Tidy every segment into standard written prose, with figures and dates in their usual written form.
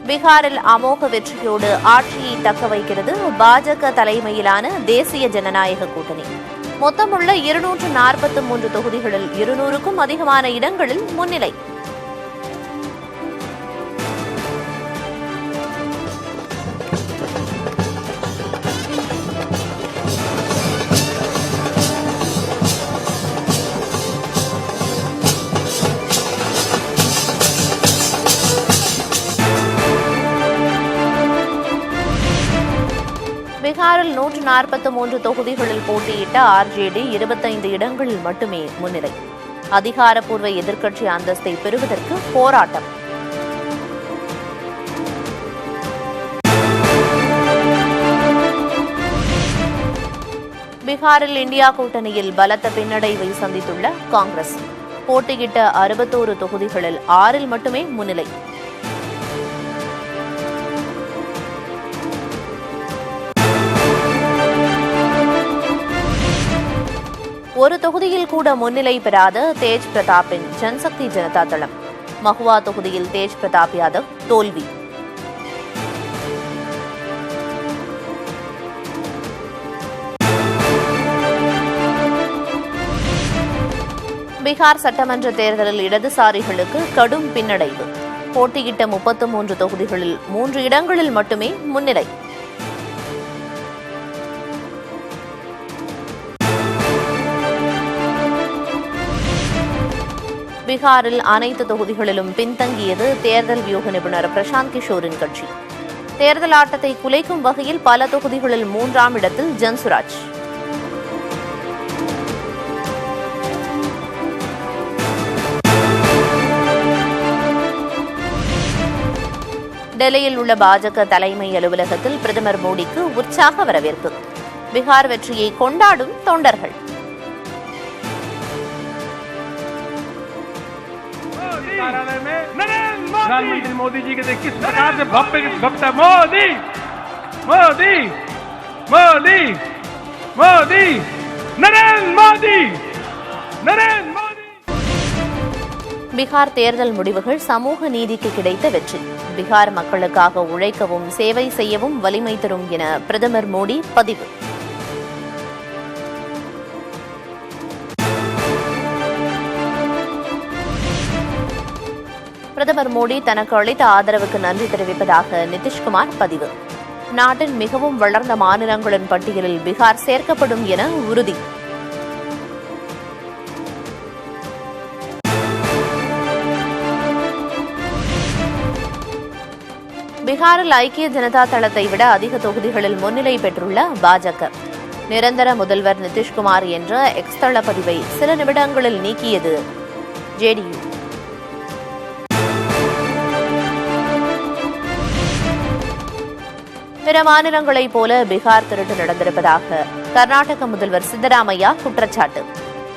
பீகாரில் அமோக வெற்றியோடு ஆட்சியை தக்க வைக்கிறது பாஜக தலைமையிலான தேசிய ஜனநாயக கூட்டணி. மொத்தமுள்ள 243 தொகுதிகளில் 200க்கும் அதிகமான இடங்களில் முன்னிலை. பீகாரில் 143 தொகுதிகளில் போட்டியிட்ட ஆர்ஜேடி 25 இடங்களில் மட்டுமே முன்னிலை. அதிகாரப்பூர்வ எதிர்க்கட்சி அந்தஸ்தை பெறுவதற்கு போராட்டம். பீகாரில் இந்தியா கூட்டணியில் பலத்த பின்னடைவை சந்தித்துள்ள காங்கிரஸ் போட்டியிட்ட 61 தொகுதிகளில் 6 மட்டுமே முன்னிலை. ஒரு தொகுதியில் கூட முன்னிலை பெறாத தேஜ் பிரதாப்பின் ஜன்சக்தி ஜனதா தளம். மஹுவா தொகுதியில் தேஜ் பிரதாப் யாதவ் தோல்வி. பீகார் சட்டமன்ற தேர்தலில் இடதுசாரிகளுக்கு கடும் பின்னடைவு. போட்டியிட்ட 33 தொகுதிகளில் 3 இடங்களில் மட்டுமே முன்னிலை. பீகாரில் அனைத்து தொகுதிகளிலும் பின்தங்கியது தேர்தல் வியூக நிபுணர் பிரசாந்த் கிஷோரின் கட்சி. தேர்தல் ஆட்டத்தை குலைக்கும் வகையில் பல தொகுதிகளில் 3ஆம் இடத்தில் ஜன்சுராஜ். டெல்லியில் உள்ள பாஜக தலைமை அலுவலகத்தில் பிரதமர் மோடிக்கு உற்சாக வரவேற்பு. பீகார் வெற்றியை கொண்டாடும் தொண்டர்கள். प्रधानमंत्री मोदी जी के किस प्रकार से भव्य मोदी मोदी मोदी मोदी नरेंद्र मोदी नरेंद्र मोदी. பீகார் தேர்தல் முடிவுகள் சமூக நீதிக்கு கிடைத்த வெற்றி. பீகார் மக்களுக்காக உழைக்கவும் சேவை செய்யவும் வலிமை தரும் என பிரதமர் மோடி பதிவு. பிரதமர் மோடி தனக்கு அளித்த ஆதரவுக்கு நன்றி தெரிவிப்பதாக நிதிஷ்குமார் பதிவு. நாட்டின் மிகவும் வளர்ந்த மாநிலங்களின் பட்டியலில் பீகார் சேர்க்கப்படும் என உறுதி. பீகாரில் ஐக்கிய ஜனதா தளத்தை விட அதிக தொகுதிகளில் முன்னிலை பெற்றுள்ள பாஜக. நிரந்தர முதல்வர் நிதிஷ்குமார் என்ற எக்ஸ் தள பதிவை சில நிமிடங்களில் நீக்கியது ஜேடியு. பிற மாநிலங்களைப் போல பீகார் திருட்டு நடந்திருப்பதாக கர்நாடக முதல்வர் சித்தராமையா குற்றச்சாட்டு.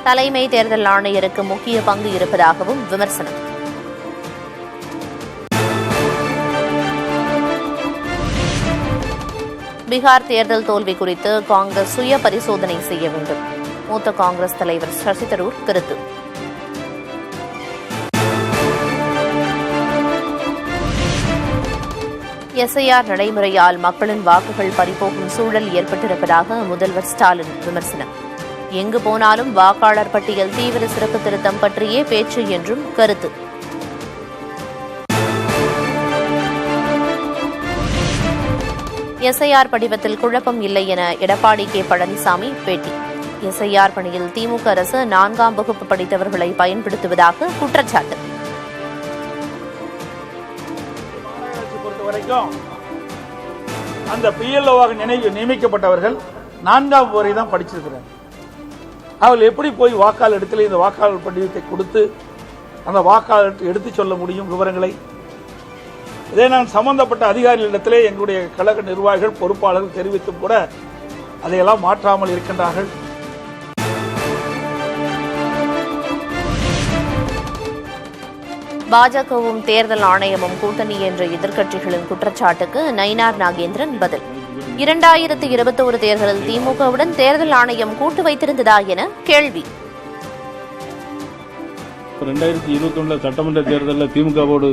தலைமை தேர்தல் ஆணையருக்கு முக்கிய பங்கு இருப்பதாகவும் விமர்சனம். பீகார் தேர்தல் தோல்வி குறித்து காங்கிரஸ் சுய பரிசோதனை செய்ய வேண்டும். மூத்த காங்கிரஸ் தலைவர் சசி தரூர் கருத்து. எஸ்ஐஆர் நடைமுறையால் மக்களின் வாக்குகள் பறிபோகும் சூழல் ஏற்பட்டிருப்பதாக முதல்வர் ஸ்டாலின் விமர்சனம். எங்கு போனாலும் வாக்காளர் பட்டியல் தீவிர சிறப்பு திருத்தம் பற்றியே பேச்சு என்றும் கருத்து. எஸ்ஐஆர் படிவத்தில் குழப்பம் இல்லை என எடப்பாடி கே பழனிசாமி பேட்டி. எஸ்ஐஆர் பணியில் திமுக அரசு 4ஆம் வகுப்பு படித்தவர்களை பயன்படுத்துவதாக குற்றச்சாட்டு. அந்த பிஎல்ஓவாக நியமிக்கப்பட்டவர்கள் 4ஆம் வரை தான் படிச்சிருக்கிறார். அவர்கள் எப்படி போய் வாக்காளர் இடத்துல இந்த வாக்காளர் படிவத்தை கொடுத்து அந்த வாக்காளர் எடுத்து சொல்ல முடியும் விவரங்களை? இதை நான் சம்பந்தப்பட்ட அதிகாரிகளிடத்திலே எங்களுடைய கழக நிர்வாகிகள் பொறுப்பாளர்கள் தெரிவித்தும் கூட அதையெல்லாம் மாற்றாமல் இருக்கின்றார்கள். பாஜகவும் தேர்தல் ஆணையமும் கூட்டணி என்ற எதிர்க்கட்சிகளின் குற்றச்சாட்டுக்கு நயினார் நாகேந்திரன் பதில். 2021 தேர்தலில் திமுகவுடன் தேர்தல் ஆணையம் கூட்டு வைத்திருந்ததா என கேள்வி. 2021 சட்டமன்ற தேர்தலில் திமுகவோடு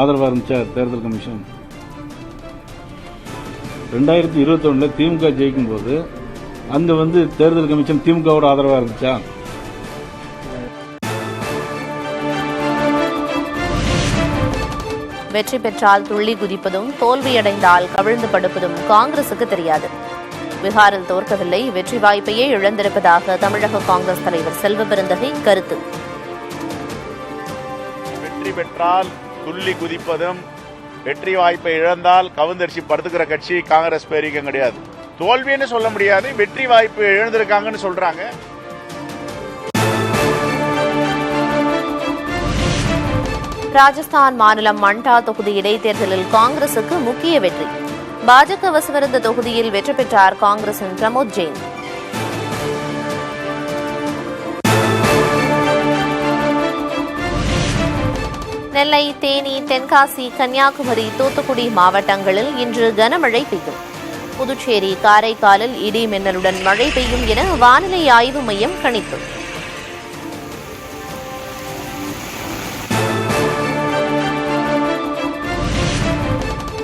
ஆதரவாக இருந்துச்சா தேர்தல் கமிஷன்? 2021 திமுக ஜெயிக்கும் போது அங்க தேர்தல் கமிஷன் திமுகவோட ஆதரவா இருந்துச்சா? வெற்றி பெற்றால் துள்ளி குதிப்பதும் தோல்வியடைந்தால் கவிழ்ந்து படுப்பதும் காங்கிரசுக்கு தெரியாது. பீகாரில் தோற்கவில்லை, வெற்றி வாய்ப்பையே இழந்திருப்பதாக தமிழக காங்கிரஸ் தலைவர் செல்வ பெருந்தகை கருத்து. வெற்றி பெற்றால் துள்ளி குதிப்பதும் வெற்றி வாய்ப்பை இழந்தால் கவுந்தரிசி படுத்துக்கிற கட்சி காங்கிரஸ் பேரிக்கம் கிடையாது. தோல்வின்னு சொல்ல முடியாது, வெற்றி வாய்ப்பு இழந்திருக்காங்கன்னு சொல்றாங்க. ராஜஸ்தான் மாநிலம் மண்டா தொகுதி இடைத்தேர்தலில் காங்கிரசுக்கு முக்கிய வெற்றி. பாஜக வசமிருந்த தொகுதியில் வெற்றி பெற்றார் காங்கிரசின் பிரமோத் ஜெயின். நெல்லை, தேனி, தென்காசி, கன்னியாகுமரி, தூத்துக்குடி மாவட்டங்களில் இன்று கனமழை பெய்யும். புதுச்சேரி, காரைக்காலில் இடி மின்னலுடன் மழை பெய்யும் என வானிலை ஆய்வு மையம் கணிப்பு.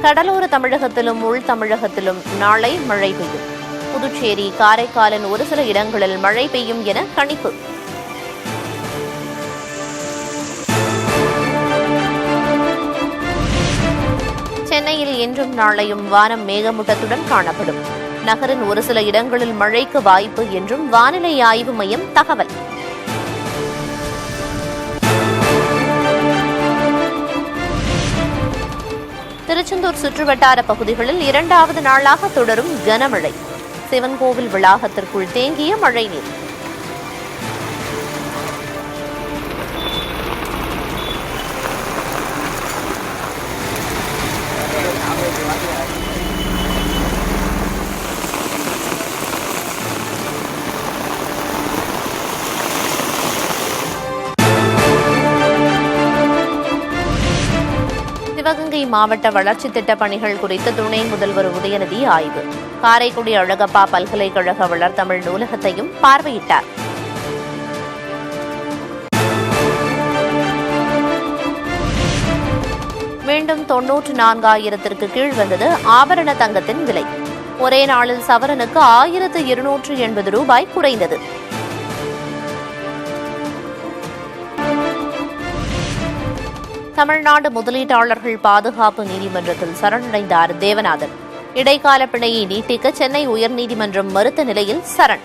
கடலோர தமிழகத்திலும் உள் தமிழகத்திலும் நாளை மழை பெய்யும். புதுச்சேரி, காரைக்காலின் ஒரு சில இடங்களில் மழை பெய்யும் என கணிப்பு. சென்னையில் இன்றும் நாளையும் வானம் மேகமூட்டத்துடன் காணப்படும். நகரின் ஒரு சில இடங்களில் மழைக்கு வாய்ப்பு என்றும் வானிலை ஆய்வு மையம் தகவல். திருச்செந்தூர் சுற்றுவட்டார பகுதிகளில் 2வது நாளாக தொடரும் கனமழை. சிவன்கோவில் வளாகத்திற்குள் தேங்கிய மழைநீர். சிவகங்கை மாவட்ட வளர்ச்சித் திட்டப் பணிகள் குறித்து துணை முதல்வர் உதயநிதி ஆய்வு. காரைக்குடி அழகப்பா பல்கலைக்கழக வளர்தமிழ் நூலகத்தையும் பார்வையிட்டார். மீண்டும் 94,000ற்கு கீழ் வந்தது ஆபரண தங்கத்தின் விலை. ஒரே நாளில் சவரனுக்கு 1,280 ரூபாய் குறைந்தது. தமிழ்நாடு முதலீட்டாளர்கள் பாதுகாப்பு நீதிமன்றத்தில் சரணடைந்தார் தேவநாதன். இடைக்கால பிணையை நீட்டிக்க சென்னை உயர்நீதிமன்றம் மறுத்த நிலையில் சரண்.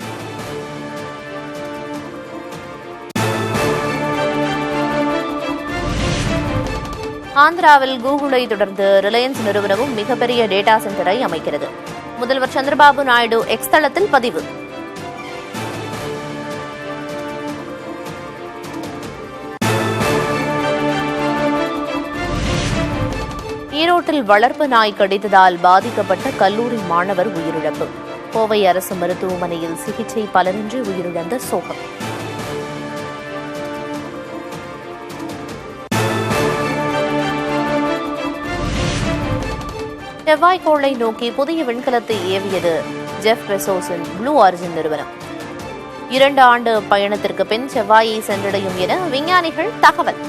ஆந்திராவில் கூகுளை தொடர்ந்து ரிலையன்ஸ் நிறுவனமும் மிகப்பெரிய டேட்டா சென்டரை அமைக்கிறது. முதல்வர் சந்திரபாபு நாயுடு எக்ஸ் தளத்தில் பதிவு. ஈரோட்டில் வளர்ப்பு நாய் கடித்ததால் பாதிக்கப்பட்ட கல்லூரி மாணவர் உயிரிழப்பு. கோவை அரசு மருத்துவமனையில் சிகிச்சை பலனின்றி உயிரிழந்த சோகம். செவ்வாய்க்கோளை நோக்கி புதிய விண்கலத்தை ஏவியது ஜெஃப் பெசோஸின் ப்ளூ ஆரிஜின் நிறுவனம். 2 ஆண்டு பயணத்திற்கு பின் செவ்வாயை சென்றடையும் என விஞ்ஞானிகள் தகவல்.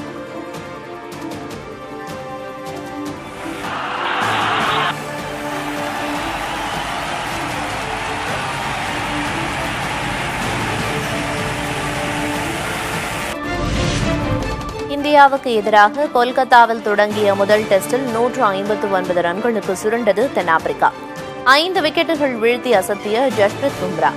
இந்தியாவுக்கு எதிராக கொல்கத்தாவில் தொடங்கிய முதல் டெஸ்டில் 159 ரன்களுக்கு சுருண்டது தென்னாப்பிரிக்கா. 5 விக்கெட்டுகள் வீழ்த்தி அசத்திய ஜஸ்பிரித் பும்ரா.